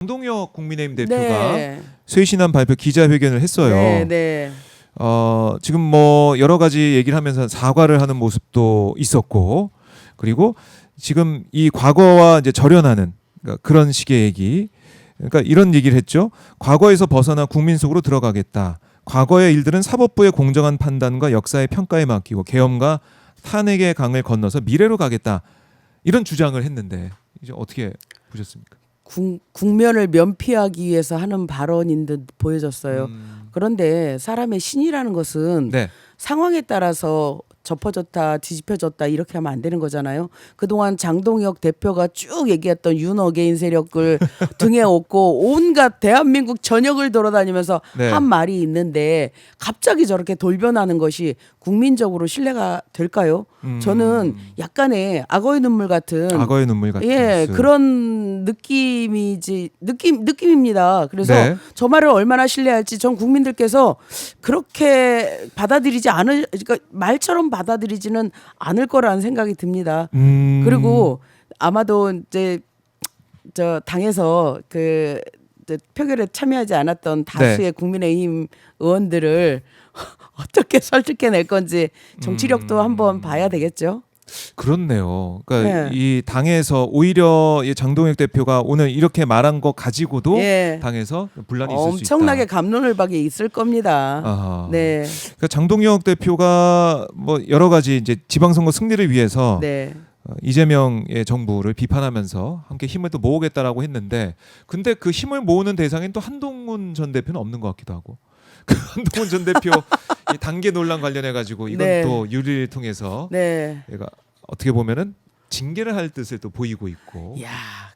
장동혁 국민의힘 대표가 네. 쇄신안 발표 기자회견을 했어요. 네, 네. 지금 뭐 여러 가지 얘기를 하면서 사과를 하는 모습도 있었고, 그리고 지금 이 과거와 이제 절연하는 그러니까 그런 식의 얘기, 그러니까 이런 얘기를 했죠. 과거에서 벗어나 국민 속으로 들어가겠다. 과거의 일들은 사법부의 공정한 판단과 역사의 평가에 맡기고 계엄과 탄핵의 강을 건너서 미래로 가겠다. 이런 주장을 했는데 이제 어떻게 보셨습니까? 국면을 면피하기 위해서 하는 발언인 듯 보여졌어요. 그런데 사람의 신이라는 것은 네. 상황에 따라서 접어졌다 뒤집혀졌다 이렇게 하면 안 되는 거잖아요. 그동안 장동혁 대표가 쭉 얘기했던 윤어게인 세력을 등에 업고 온갖 대한민국 전역을 돌아다니면서 네. 한 말이 있는데 갑자기 저렇게 돌변하는 것이 국민적으로 신뢰가 될까요? 저는 약간의 악어의 눈물 같은 예, 모습. 그런 느낌입니다. 그래서 네. 저 말을 얼마나 신뢰할지 전 국민들께서 그렇게 받아들이지 않을, 그러니까 말처럼 받아들이지는 않을 거라는 생각이 듭니다. 그리고 아마도 이제 저 당에서 그 표결에 참여하지 않았던 다수의 국민의힘 의원들을 어떻게 설득해낼 건지 정치력도 한번 봐야 되겠죠. 그렇네요. 그러니까 네. 이 당에서 오히려 이 장동혁 대표가 오늘 이렇게 말한 거 가지고도 예. 당에서 분란이 있을 수 있다. 엄청나게 갑론을박이 있을 겁니다. 아하. 네. 그러니까 장동혁 대표가 뭐 여러 가지 이제 지방선거 승리를 위해서 네. 이재명의 정부를 비판하면서 함께 힘을 또 모으겠다라고 했는데, 근데 그 힘을 모으는 대상엔 또 한동훈 전 대표는 없는 것 같기도 하고. 그 한동훈 전 대표 이 단계 논란 관련해 가지고 이건 네. 또 유리를 통해서 네. 얘가 어떻게 보면은 징계를 할 뜻을 또 보이고 있고. 야,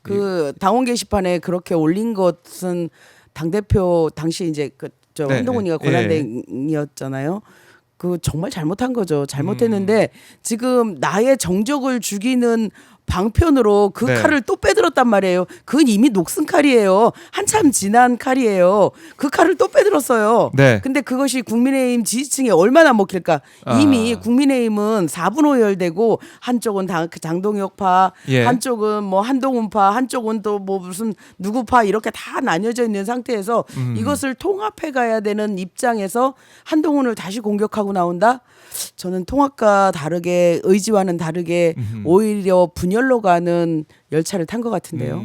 그 당원 게시판에 그렇게 올린 것은 당 대표 당시 이제 저 네, 한동훈이가 네. 권한대행이었잖아요. 그 정말 잘못한 거죠. 잘못했는데 지금 나의 정적을 죽이는 방편으로 그 네. 칼을 또 빼들었단 말이에요. 그건 이미 녹슨 칼이에요. 한참 지난 칼이에요. 그 칼을 또 빼들었어요. 네. 근데 그것이 국민의힘 지지층에 얼마나 먹힐까. 이미 국민의힘은 4분 오열되고 한쪽은 장동혁파, 예. 한쪽은 뭐 한동훈파, 한쪽은 또 뭐 무슨 누구파 이렇게 다 나뉘어져 있는 상태에서 이것을 통합해 가야 되는 입장에서 한동훈을 다시 공격하고 나온다? 저는 통합과 다르게 의지와는 다르게 오히려 분열로 가는 열차를 탄 것 같은데요.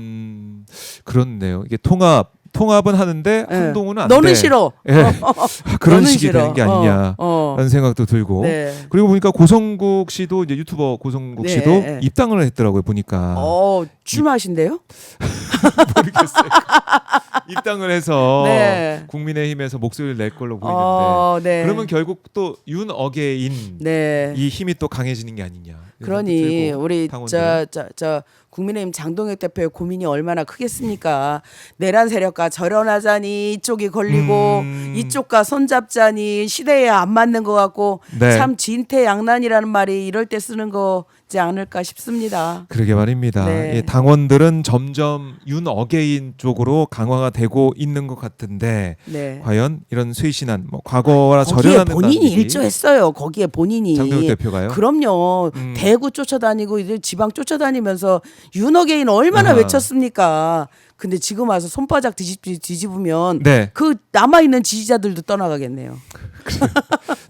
그렇네요. 이게 통합은 하는데 한동훈은 안 돼. 너는 싫어. 예. 그런 너는 식이 싫어. 되는 게 아니냐라는 생각도 들고. 네. 그리고 보니까 고성국 씨도 이제 유튜버 고성국 네. 씨도 입당을 했더라고요. 보니까. 출마하신대요? 모르겠어요. 입당을 해서 네. 국민의힘에서 목소리를 낼 걸로 보이는데. 네. 그러면 결국 또 윤어게인 네. 이 힘이 또 강해지는 게 아니냐. 그러니 우리 당원들은. 저 국민의힘 장동혁 대표의 고민이 얼마나 크겠습니까? 내란 세력과 절연하자니 이쪽이 걸리고 이쪽과 손잡자니 시대에 안 맞는 것 같고 네. 참 진퇴양난이라는 말이 이럴 때 쓰는 거지 않을까 싶습니다. 그러게 말입니다. 네. 예, 당원들은 점점 윤어게인 쪽으로 강화가 되고 있는 것 같은데 네. 과연 이런 쇄신안, 뭐 과거와 거기에 절연하는 본인이 일조했어요. 거기에 본인이. 장동혁 대표가요? 그럼요. 대구 쫓아다니고 이제 지방 쫓아다니면서 윤어게인 얼마나 아하. 외쳤습니까? 근데 지금 와서 손바닥 뒤집으면 네. 그 남아 있는 지지자들도 떠나가겠네요.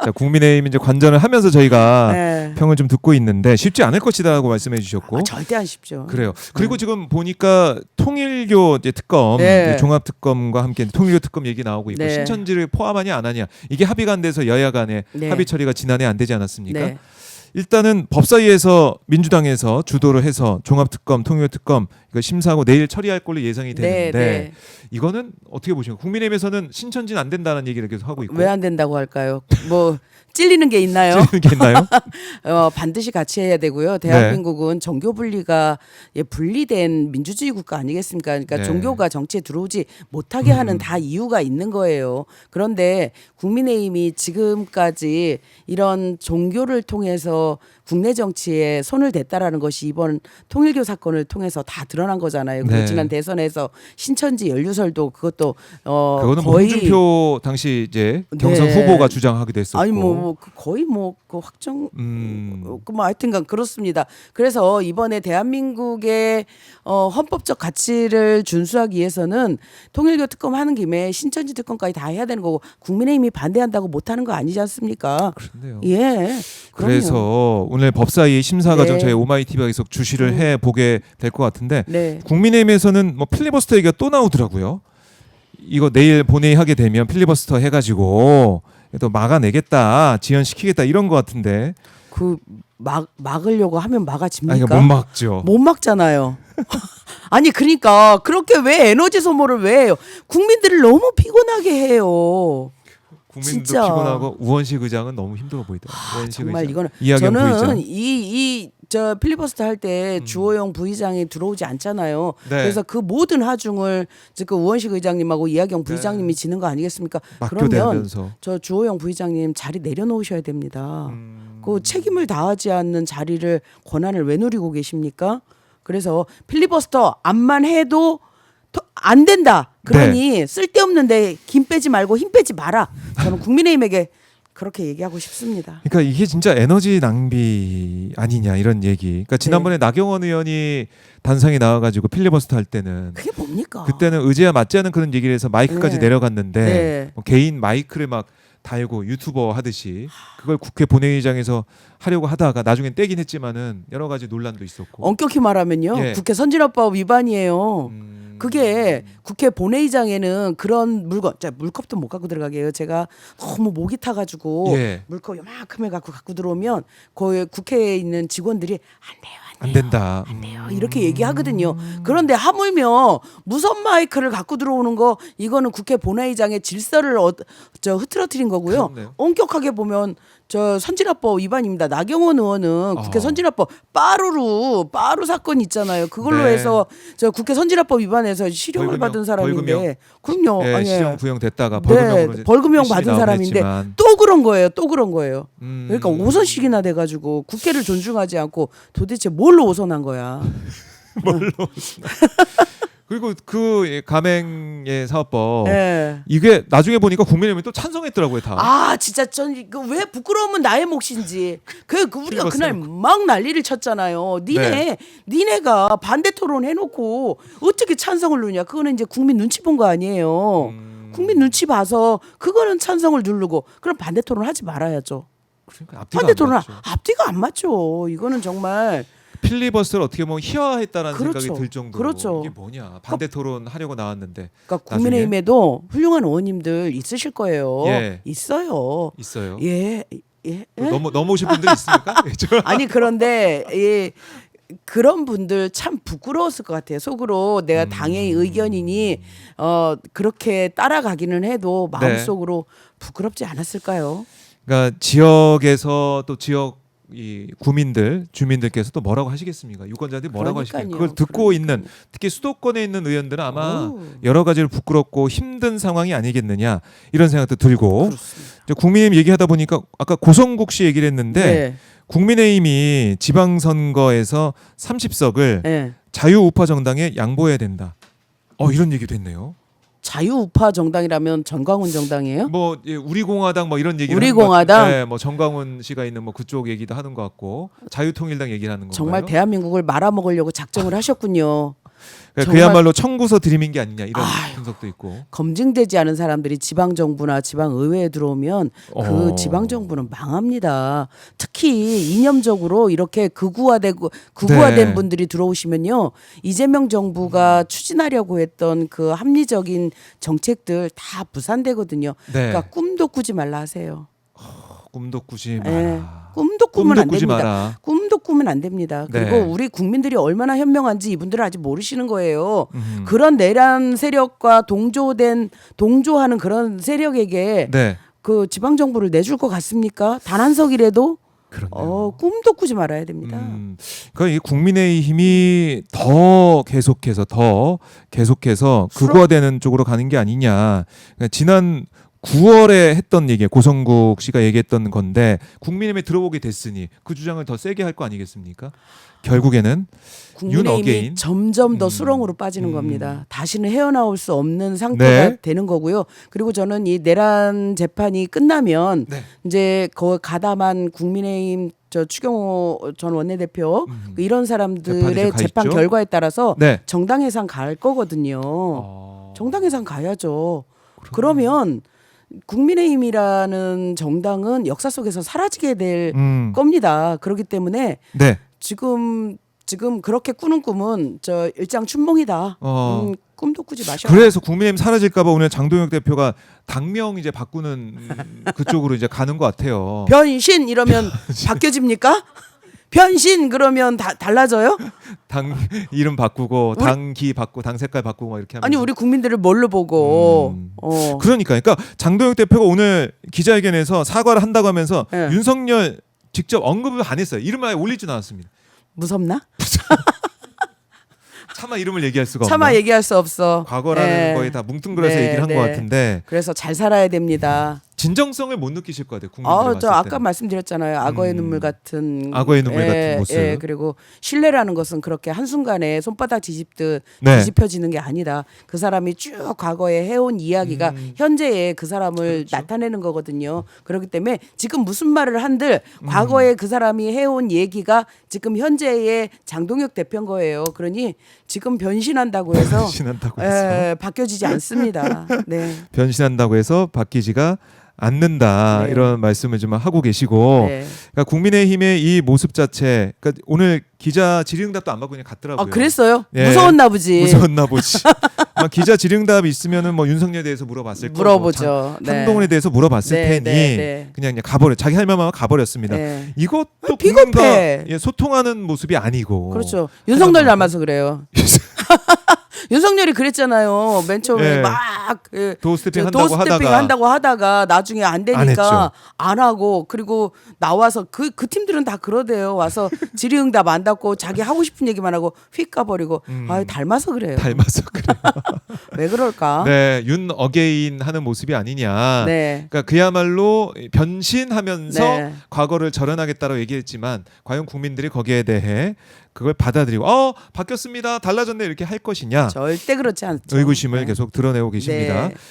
자, 국민의힘 이제 관전을 하면서 저희가 네. 평을 좀 듣고 있는데 쉽지 않을 것이다라고 말씀해 주셨고. 절대 안 쉽죠. 그래요. 그리고 지금 보니까 통일교 이제 특검, 네. 이제 종합 특검과 함께 통일교 특검 얘기 나오고 있고 네. 신천지를 포함하냐 안 하냐 이게 합의가 안 돼서 여야 간에 네. 합의 처리가 지난해 안 되지 않았습니까? 네. 일단은 법사위에서 민주당에서 주도를 해서 종합특검, 통일특검 이거 심사하고 내일 처리할 걸로 예상이 되는데 네. 이거는 어떻게 보십니까? 국민의힘에서는 신천지는 안 된다는 얘기를 계속 하고 있고. 왜 안 된다고 할까요? 뭐 찔리는 게 있나요? 찔리는 게 있나요? 반드시 같이 해야 되고요. 대한민국은 종교 분리가 분리된 민주주의 국가 아니겠습니까? 그러니까 네. 종교가 정치에 들어오지 못하게 하는 다 이유가 있는 거예요. 그런데 국민의힘이 지금까지 이런 종교를 통해서 국내 정치에 손을 댔다라는 것이 이번 통일교 사건을 통해서 다 드러난 거잖아요. 그리고 네. 지난 대선에서 신천지 연루설도 그것도 그거는 뭐 거의 홍준표 당시 이제 경선 네. 후보가 주장하기도 했었고. 아니 거의 그 확정 뭐 하여튼간 그렇습니다. 그래서 이번에 대한민국의 헌법적 가치를 준수하기 위해서는 통일교 특검 하는 김에 신천지 특검까지 다 해야 되는 거고 국민의힘이 반대한다고 못하는 거 아니지 않습니까? 그렇네요. 예. 그럼요. 그래서 오늘 법사위 심사 과정 네. 저희 오마이TV가 계속 주시를 해 보게 될 것 같은데 네. 국민의힘에서는 뭐 필리버스터 얘기가 또 나오더라고요. 이거 내일 본회의 하게 되면 필리버스터 해가지고 또 막아내겠다, 지연시키겠다 이런 것 같은데. 막으려고 하면 막아집니까? 아니, 그러니까 못 막죠. 못 막잖아요. 아니 그러니까 그렇게 왜 에너지 소모를 왜 해요? 국민들을 너무 피곤하게 해요. 국민도 진짜. 피곤하고 우원식 의장은 너무 힘들어 보이더라고요. 우원식 정말 의장. 이거는 이하경 저는 부의장. 저 필리버스터 할 때 주호영 부의장이 들어오지 않잖아요. 네. 그래서 그 모든 하중을 그 우원식 의장님하고 이하경 부의장님이 지는 거 아니겠습니까? 그러면 막교대하면서. 저 주호영 부의장님 자리 내려놓으셔야 됩니다. 그 책임을 다하지 않는 자리를 권한을 왜 누리고 계십니까? 그래서 필리버스터 안만 해도 안 된다. 그러니 쓸데없는데 김 빼지 말고 힘 빼지 마라. 저는 국민의힘에게 그렇게 얘기하고 싶습니다. 그러니까 이게 진짜 에너지 낭비 아니냐 이런 얘기. 그러니까 지난번에 나경원 의원이 단상에 나와가지고 필리버스터 할 때는 그게 뭡니까? 그때는 의제와 맞지 않은 그런 얘기를 해서 마이크까지 네. 내려갔는데 네. 뭐 개인 마이크를 막 달고 유튜버 하듯이 그걸 국회 본회의장에서 하려고 하다가 나중엔 떼긴 했지만은 여러 가지 논란도 있었고. 엄격히 말하면요. 예. 국회 선진화법 위반이에요. 그게 국회 본회의장에는 그런 물건, 물컵도 못 갖고 들어가게 해요. 제가 너무 목이 타가지고 예. 물컵 요만큼을 갖고 들어오면 거기 국회에 있는 직원들이 안 돼요. 안 된다. 이렇게 얘기하거든요. 그런데 하물며 무선 마이크를 갖고 들어오는 거 이거는 국회 본회의장의 질서를 흐트러뜨린 거고요. 그렇네요. 엄격하게 보면 저 선진화법 위반입니다. 나경원 의원은 국회 어. 선진화법 빠루 사건 있잖아요. 그걸로 네. 해서 저 국회 선진화법 위반해서 실형을 벌금형, 받은 사람인데 벌금형. 그럼요. 예, 아니, 실형 구형됐다가 네, 벌금형으로 이제 벌금형 1심이 받은 나오긴 사람인데 했지만. 또 그런 거예요. 그러니까 오선식이나 돼가지고 국회를 존중하지 않고 도대체 뭘로 오선한 거야? 그리고 그 가맹의 사업법 예. 이게 나중에 보니까 국민의힘이 또 찬성했더라고요 다. 아 진짜 전 이거 왜 부끄러우면 나의 몫인지 우리가 필리버스터 그날 막 난리를 쳤잖아요. 니네가 반대 토론 해놓고 어떻게 찬성을 누냐? 그거는 이제 국민 눈치 본 거 아니에요. 국민 눈치 봐서 그거는 찬성을 누르고 그럼 반대 토론 하지 말아야죠. 그러니까 앞뒤가 반대 안 토론 맞죠. 앞뒤가 안 맞죠. 이거는 정말 필리버스터를 어떻게 보면 희화했다라는 그렇죠. 생각이 들 정도로 그렇죠. 이게 뭐냐 반대 토론 하려고 나왔는데 그러니까 국민의힘에도 훌륭한 의원님들 있으실 거예요. 예. 있어요. 있어요. 예. 넘어오신 분들 있습니까? 아니 그런데 그런 분들 참 부끄러웠을 것 같아요. 속으로 내가 당의 의견이니 그렇게 따라가기는 해도 마음속으로 부끄럽지 않았을까요? 그러니까 지역에서 또 지역 이 구민들 주민들께서 또 뭐라고 하시겠습니까? 유권자들이 뭐라고 하시겠어요? 그걸 듣고 있는 특히 수도권에 있는 의원들은 아마 여러 가지로 부끄럽고 힘든 상황이 아니겠느냐 이런 생각도 들고 이제 국민의힘 얘기하다 보니까 아까 고성국 씨 얘기를 했는데 네. 국민의힘이 지방선거에서 30석을 네. 자유우파 정당에 양보해야 된다. 이런 얘기도 했네요. 자유우파 정당이라면 전광훈 정당이에요? 뭐 우리공화당 뭐 이런 얘기를 우리공화당? 하는 것, 네, 뭐 정광훈 씨가 있는 뭐 그쪽 얘기도 하는 것 같고 자유통일당 얘기를 하는 건가요? 정말 대한민국을 말아먹으려고 작정을 하셨군요. 그러니까 정말- 그야말로 청구서 드림인 게 아니냐 이런 분석도 있고. 검증되지 않은 사람들이 지방정부나 지방의회에 들어오면 그 어. 지방정부는 망합니다. 특히 이념적으로 이렇게 극우화된 네. 분들이 들어오시면요. 이재명 정부가 추진하려고 했던 그 합리적인 정책들 다 무산되거든요. 네. 그러니까 꿈도 꾸지 말라 하세요. 꿈도 꾸지 예. 마라. 꿈도 꾸면 안 꾸지 됩니다. 마라. 꿈도 꾸면 안 됩니다. 그리고 네. 우리 국민들이 얼마나 현명한지 이분들은 아직 모르시는 거예요. 그런 내란 세력과 동조하는 그런 세력에게 네. 그 지방 정부를 내줄 것 같습니까? 단 한 석이라도 그렇네요. 꿈도 꾸지 말아야 됩니다. 그러니까 이 국민의힘이 더 계속해서 극우화되는 쪽으로 가는 게 아니냐. 그러니까 지난 9월에 했던 얘기, 고성국 씨가 얘기했던 건데 국민의힘에 들어오게 됐으니 그 주장을 더 세게 할 거 아니겠습니까? 결국에는 국민의힘이 윤어게인. 점점 더 수렁으로 빠지는 겁니다. 다시는 헤어나올 수 없는 상태가 네. 되는 거고요. 그리고 저는 이 내란 재판이 끝나면 네. 이제 거 가담한 국민의힘 저 추경호 전 원내대표 이런 재판이 사람들의 가 재판 있죠? 결과에 따라서 네. 정당 해상 갈 거거든요. 정당 해상 가야죠. 그러면 국민의힘이라는 정당은 역사 속에서 사라지게 될 겁니다. 그렇기 때문에 네. 지금 그렇게 꾸는 꿈은 저 일장춘몽이다. 꿈도 꾸지 마셔. 그래서 국민의힘 사라질까봐 오늘 장동혁 대표가 당명 이제 바꾸는 그쪽으로 이제 가는 것 같아요. 변신 이러면 바뀌어집니까? 변신 그러면 달라져요? 당 이름 바꾸고 당기 바꾸고 당 색깔 바꾸고 막 이렇게 하면서. 아니 우리 국민들을 뭘로 보고? 그러니까 장동혁 대표가 오늘 기자회견에서 사과를 한다고 하면서 네. 윤석열 직접 언급을 안 했어요. 이름을 아예 올리지는 않았습니다. 무섭나? 차마 이름을 얘기할 수가 없나? 차마 얘기할 수 없어. 과거라는 네. 거에 다 뭉뚱그려서 네, 얘기를 한 것 네. 같은데 그래서 잘 살아야 됩니다. 진정성을 못 느끼실 것 같아요. 국민들이 봤을 저 아까 때는. 말씀드렸잖아요. 악어의 눈물 같은 악어의 눈물 같은 모습. 그리고 신뢰라는 것은 그렇게 한순간에 손바닥 뒤집듯 네. 뒤집혀지는 게 아니다. 그 사람이 쭉 과거에 해온 이야기가 현재의 그 사람을 그렇죠. 나타내는 거거든요. 그렇기 때문에 지금 무슨 말을 한들 과거에 그 사람이 해온 얘기가 지금 현재의 장동혁 대표인 거예요. 그러니 지금 변신한다고 해서 변신한다고 해서 바뀌어지지 않습니다. 네. 변신한다고 해서 바뀌지가 않는다 네. 이런 말씀을 좀 하고 계시고 네. 그러니까 국민의힘의 이 모습 자체 그러니까 오늘 기자 질의응답도 안 받고 그냥 갔더라고요. 그랬어요? 예. 무서웠나 보지. 무서웠나 보지. 아마 기자 질의응답 있으면 뭐 윤석열에 대해서 물어봤을 거고 물어보죠. 네. 한동훈에 대해서 물어봤을 네, 테니 네. 그냥 가버려 자기 할 말만 하고 가버렸습니다. 네. 이것도 비겁해. 국민과 소통하는 모습이 아니고 그렇죠. 윤석열 닮아서 그래요. 윤석열이 그랬잖아요. 맨 처음에 예. 막 도스태핑 도스태핑 한다고 하다가 나중에 안 안 되니까 했죠. 안 하고 그리고 나와서 그 팀들은 다 그러대요. 와서 질의응답 안 받고 자기 하고 싶은 얘기만 하고 휙 가버리고 닮아서 그래요. 닮아서 그래요. 왜 그럴까? 네, 윤 어게인 하는 모습이 아니냐. 네. 그러니까 그야말로 변신하면서 네. 과거를 절연하겠다고 얘기했지만 과연 국민들이 거기에 대해 그걸 받아들이고 바뀌었습니다. 달라졌네 이렇게 할 것이냐. 절대 그렇지 않죠. 의구심을 네. 계속 드러내고 계십니다. 네.